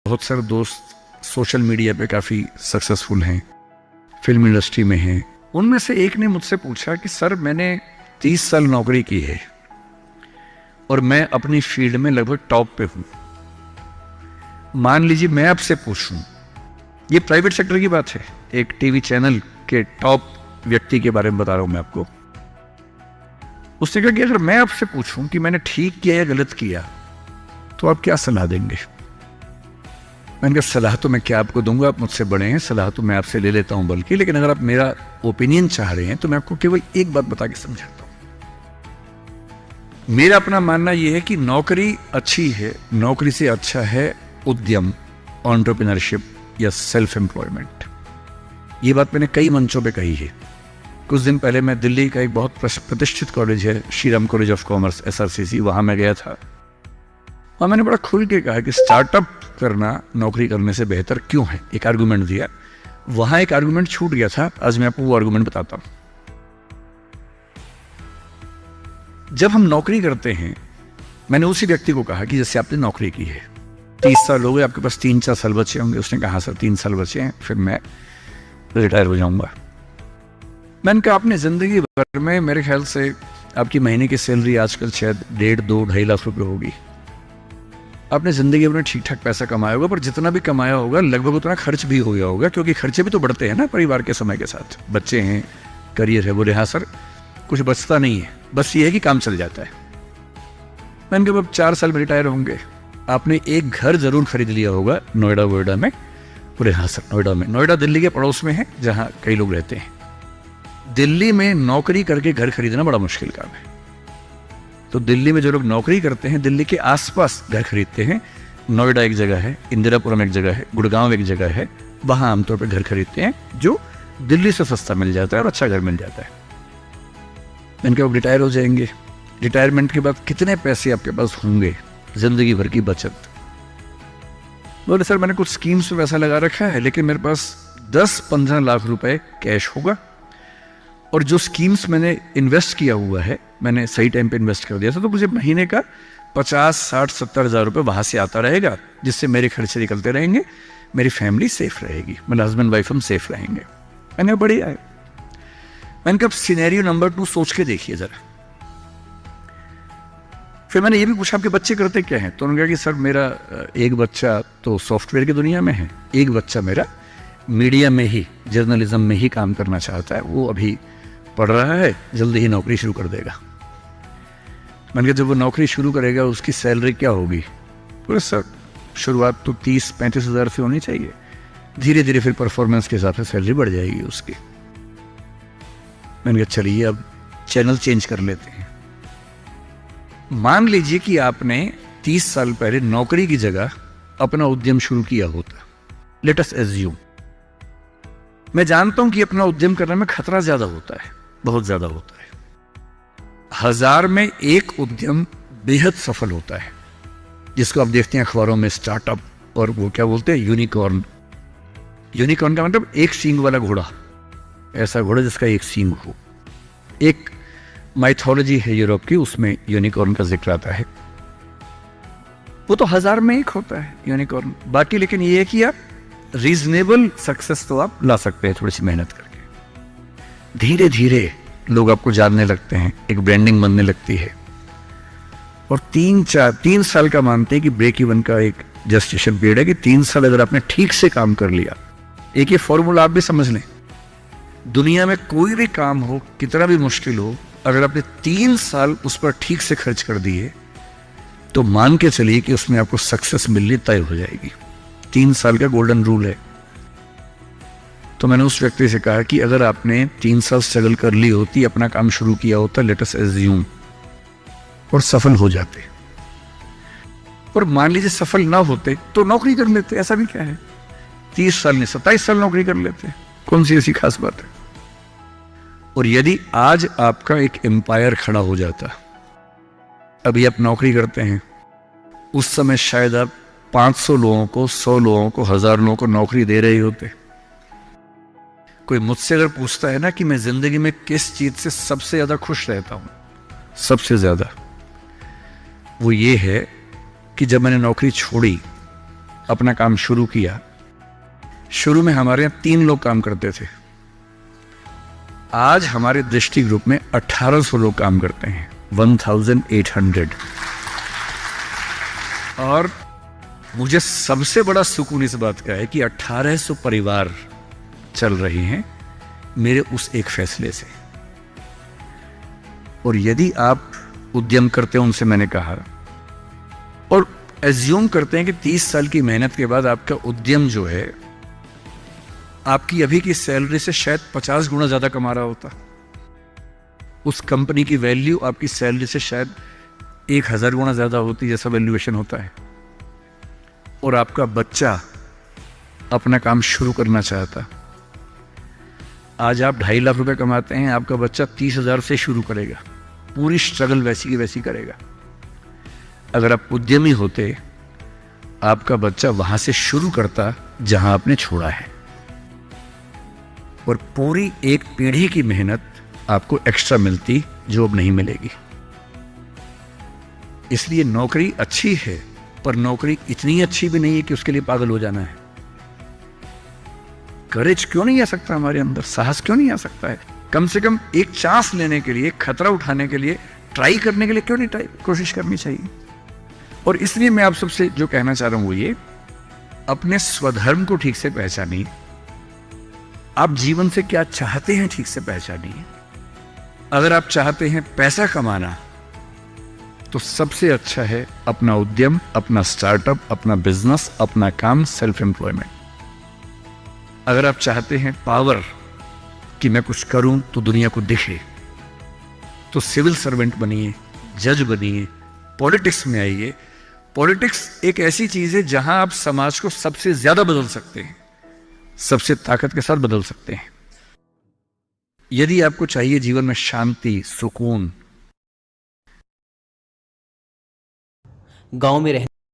बहुत सारे दोस्त सोशल मीडिया पे काफ़ी सक्सेसफुल हैं, फिल्म इंडस्ट्री में हैं। उनमें से एक ने मुझसे पूछा कि सर मैंने 30 साल नौकरी की है और मैं अपनी फील्ड में लगभग टॉप पे हूँ। मान लीजिए मैं आपसे पूछूं, ये प्राइवेट सेक्टर की बात है, एक टीवी चैनल के टॉप व्यक्ति के बारे में बता रहा हूं मैं आपको। उसने कहा कि अगर मैं आपसे पूछूं कि मैंने ठीक किया या गलत किया तो आप क्या सलाह देंगे? मैंने कहा सलाह तो मैं क्या आपको दूंगा, आप मुझसे बड़े हैं, सलाह तो मैं आपसे ले लेता हूं बल्कि, लेकिन अगर आप मेरा ओपिनियन चाह रहे हैं तो मैं आपको केवल एक बात बता के समझाता हूं। मेरा अपना मानना यह है कि नौकरी अच्छी है, नौकरी से अच्छा है उद्यम, एंटरप्रेन्योरशिप या सेल्फ एम्प्लॉयमेंट। ये बात मैंने कई मंचों पे कही है। कुछ दिन पहले मैं दिल्ली का एक बहुत प्रतिष्ठित कॉलेज है, Shriram college of commerce SRCC, वहां मैं गया था। और मैंने बड़ा खुल के कहा कि स्टार्टअप करना नौकरी करने से बेहतर क्यों है, एक आर्गुमेंट दिया। वहां एक आर्गुमेंट छूट गया था, आज मैं आपको वो आर्गुमेंट बताता हूं। जब हम नौकरी करते हैं, मैंने उसी व्यक्ति को कहा कि जैसे आपने नौकरी की है, 30 साल हो गए, आपके पास 3-4 साल बचे होंगे। उसने कहा सर 3 साल बचे हैं, फिर मैं रिटायर हो जाऊंगा। मैंने कहा आपने जिंदगी भर में मेरे ख्याल से आपकी महीने की सैलरी आजकल शायद 1.5-2-2.5 लाख रुपए होगी। आपने जिंदगी भर में ठीक ठाक पैसा कमाया होगा, पर जितना भी कमाया होगा लगभग उतना खर्च भी हो गया होगा, क्योंकि खर्चे भी तो बढ़ते हैं ना परिवार के समय के साथ। बच्चे हैं, करियर है। बोले हाँ सर, कुछ बचता नहीं है, बस ये है कि काम चल जाता है। मैंने कहा अब 4 साल में रिटायर होंगे, आपने एक घर जरूर खरीद लिया होगा नोएडा में। बोले हाँ सर, नोएडा में। नोएडा दिल्ली के पड़ोस में है जहां कई लोग रहते हैं। दिल्ली में नौकरी करके घर खरीदना बड़ा मुश्किल काम है। तो दिल्ली में जो लोग नौकरी करते हैं, दिल्ली के आसपास घर खरीदते हैं। नोएडा एक जगह है, इंदिरापुरम एक जगह है, गुड़गांव एक जगह है, वहां आमतौर पर घर खरीदते हैं जो दिल्ली से सस्ता मिल जाता है और अच्छा घर मिल जाता है। मैंने कहा रिटायर हो जाएंगे, रिटायरमेंट के बाद कितने पैसे आपके पास होंगे, जिंदगी भर की बचत? बोले सर मैंने कुछ स्कीम्स में पैसा लगा रखा है, लेकिन मेरे पास 10-15 लाख रुपए कैश होगा, और जो स्कीम्स मैंने इन्वेस्ट किया हुआ है, मैंने सही टाइम पे इन्वेस्ट कर दिया था, तो मुझे महीने का 50-60-70 हज़ार रुपये वहां से आता रहेगा, जिससे मेरे खर्चे निकलते रहेंगे, मेरी फैमिली सेफ रहेगी, मेरे हस्बैंड वाइफ हम सेफ रहेंगे। मैंने बढ़िया है। मैंने कहा सिनेरियो नंबर 2 सोच के देखिए जरा। फिर मैंने ये भी पूछा आपके बच्चे करते क्या हैं? तो उन्होंने कहा कि सर मेरा एक बच्चा तो सॉफ्टवेयर की दुनिया में है, एक बच्चा मेरा मीडिया में ही, जर्नलिज्म में ही काम करना चाहता है, वो अभी पढ़ रहा है, जल्दी ही नौकरी शुरू कर देगा। मैंने कहा जब वो नौकरी शुरू करेगा उसकी सैलरी क्या होगी? बोले सर शुरुआत तो 30-35 हज़ार से होनी चाहिए, धीरे धीरे फिर परफॉर्मेंस के हिसाब से सैलरी बढ़ जाएगी उसकी। मैंने कहा चलिए अब चैनल चेंज कर लेते हैं। मान लीजिए कि आपने 30 साल पहले नौकरी की जगह अपना उद्यम शुरू किया होता। लेट अस एज्यूम, मैं जानता हूं कि अपना उद्यम करने में खतरा ज्यादा होता है, बहुत ज्यादा होता है। 1000 में एक उद्यम बेहद सफल होता है, जिसको आप देखते हैं अखबारों में, स्टार्टअप, और वो क्या बोलते हैं, यूनिकॉर्न। यूनिकॉर्न का मतलब एक सींग वाला घोड़ा, ऐसा घोड़ा जिसका एक सींग हो। एक माइथोलॉजी है यूरोप की, उसमें यूनिकॉर्न का जिक्र आता है। वो तो 1000 में एक होता है यूनिकॉर्न। बाकी लेकिन ये है कि आप रीजनेबल सक्सेस तो आप ला सकते हैं थोड़ी सी मेहनत करके। धीरे धीरे लोग आपको जानने लगते हैं, एक ब्रांडिंग बनने लगती है, और 3 साल का मानते हैं कि ब्रेक इवन का एक जस्टिफिकेशन पीरियड है कि 3 साल अगर आपने ठीक से काम कर लिया। एक ये फॉर्मूला आप भी समझ लें, दुनिया में कोई भी काम हो, कितना भी मुश्किल हो, अगर आपने 3 साल उस पर ठीक से खर्च कर दिए तो मान के चलिए कि उसमें आपको सक्सेस मिलनी तय हो जाएगी। 3 साल का गोल्डन रूल है। तो मैंने उस व्यक्ति से कहा कि अगर आपने 3 साल स्ट्रगल कर ली होती, अपना काम शुरू किया होता, लेट अस एज्यूम, और सफल हो जाते, और मान लीजिए सफल ना होते तो नौकरी कर लेते, ऐसा भी क्या है, 30 साल नहीं 27 साल नौकरी कर लेते, कौन सी ऐसी खास बात है। और यदि आज आपका एक एम्पायर खड़ा हो जाता, अभी आप नौकरी करते हैं, उस समय शायद आप 500 लोगों को, 100 लोगों को, 1000 लोगों को नौकरी दे रहे होते। कोई मुझसे अगर पूछता है ना कि मैं जिंदगी में किस चीज से सबसे ज्यादा खुश रहता हूं, सबसे ज्यादा, वो ये है कि जब मैंने नौकरी छोड़ी अपना काम शुरू किया, शुरू में हमारे यहाँ 3 लोग काम करते थे। आज हमारे दृष्टि ग्रुप में 1800 लोग काम करते हैं, 1800। और मुझे सबसे बड़ा सुकून इस बात का है कि 1800 परिवार चल रहे हैं मेरे उस एक फैसले से। और यदि आप उद्यम करते हो, उनसे मैंने कहा, और एज्यूम करते हैं कि 30 साल की मेहनत के बाद आपका उद्यम जो है आपकी अभी की सैलरी से शायद 50 गुना ज्यादा कमा रहा होता, उस कंपनी की वैल्यू आपकी सैलरी से शायद 1000 गुना ज्यादा होती, जैसा वैल्यूएशन होता है, और आपका बच्चा अपना काम शुरू करना चाहता। आज आप 2.5 लाख रुपए कमाते हैं, आपका बच्चा 30,000 से शुरू करेगा, पूरी स्ट्रगल वैसी की वैसी करेगा। अगर आप उद्यमी होते, आपका बच्चा वहां से शुरू करता जहां आपने छोड़ा है, और पूरी एक पीढ़ी की मेहनत आपको एक्स्ट्रा मिलती जो अब नहीं मिलेगी। इसलिए नौकरी अच्छी है, पर नौकरी इतनी अच्छी भी नहीं है कि उसके लिए पागल हो जाना है। करेज क्यों नहीं आ सकता हमारे अंदर, साहस क्यों नहीं आ सकता है? कम से कम एक चांस लेने के लिए, खतरा उठाने के लिए, ट्राई करने के लिए क्यों नहीं कोशिश करनी चाहिए? और इसलिए मैं आप सबसे जो कहना चाह रहा हूं वो ये, अपने स्वधर्म को ठीक से पहचानिए। आप जीवन से क्या चाहते हैं ठीक से पहचानिए। अगर आप चाहते हैं पैसा कमाना, तो सबसे अच्छा है अपना उद्यम, अपना स्टार्टअप, अपना बिजनेस, अपना काम, सेल्फ एम्प्लॉयमेंट। अगर आप चाहते हैं पावर, कि मैं कुछ करूं तो दुनिया को दिखे, तो सिविल सर्वेंट बनिए, जज बनिए, पॉलिटिक्स में आइए। पॉलिटिक्स एक ऐसी चीज है जहां आप समाज को सबसे ज्यादा बदल सकते हैं, सबसे ताकत के साथ बदल सकते हैं। यदि आपको चाहिए जीवन में शांति, सुकून, गांव में रहने